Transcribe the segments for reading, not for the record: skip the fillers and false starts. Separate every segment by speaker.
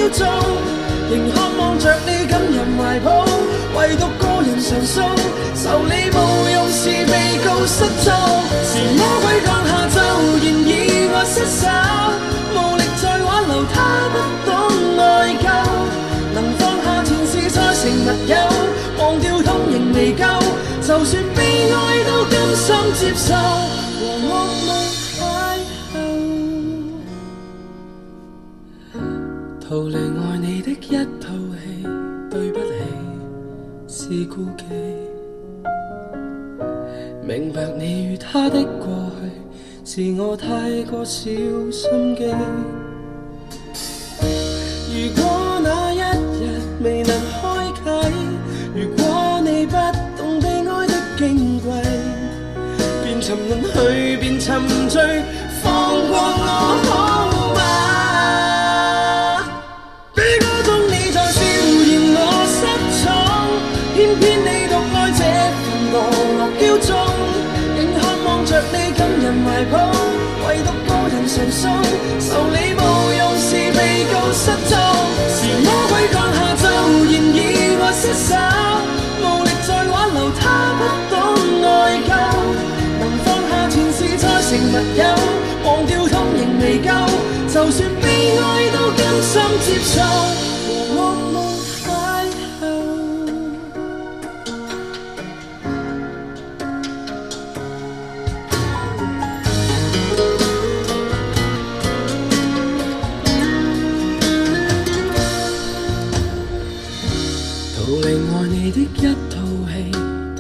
Speaker 1: 驕縱，仍渴望着你感人懷抱，唯獨個人常訴，受你無用是被告失蹤。是魔鬼降下驟然意外失手，無力再挽留他不懂愛疚，能放下前事再成密友，忘掉痛仍未夠，就算悲哀都甘心接受，和噩夢邂逅。逃離愛你的一套戲，對不起，是顧忌。明白你與他的過去，是我太過少心機。如果那一日未能開啟，如果你不懂悲哀的矜貴，便沉淪去，便沉醉，放過我好嗎？悲歌中你在笑言我失寵，偏偏你獨愛這份墮落驕縱，仍渴望着你感人懷抱，唯獨個人常訴，受你無用是被告失蹤。是魔鬼降下驟然意外失手，無力再挽留他不懂愛疚，能放下前事再成密友，忘掉痛仍未夠，就算悲哀都甘心接受，和噩夢邂逅。逃離愛你的一套戲，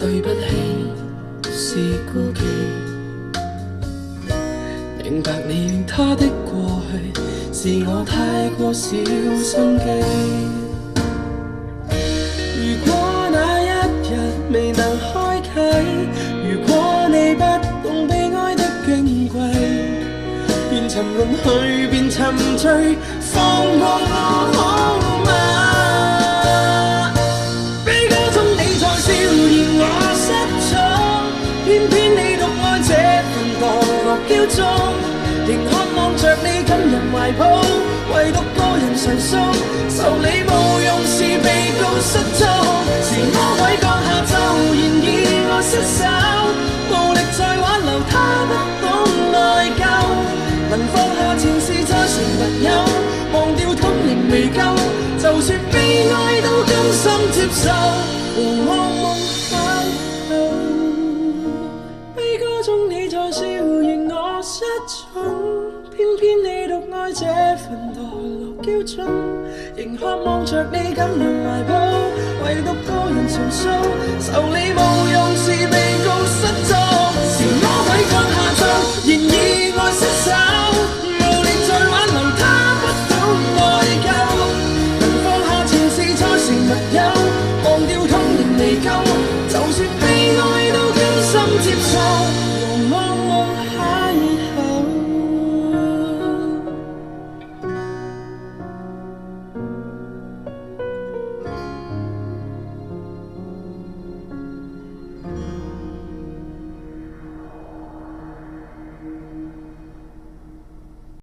Speaker 1: 對不起，是顧忌。明白你與他的過去，是我太過少心機。如果那一日未能開啟，如果你不懂悲哀的矜貴，便沉淪去，便沉醉，放過我好嗎？悲歌中你在笑言我失寵，偏偏你獨愛這份墮落驕縱，仍渴望着你感人懷抱，唯獨個人常訴，受你無用是被告失蹤。是魔鬼降下驟然意外失手，無力再挽留他不懂愛疚，能放下前事再成密友，忘掉痛仍未夠，就算悲哀都甘心接受，和噩夢邂逅。悲歌中你在笑言我失寵，偏偏你獨愛這份墮落驕縱，仍渴望着你感人懷抱，唯獨個人常訴，受你無用是被告失蹤。是魔鬼降下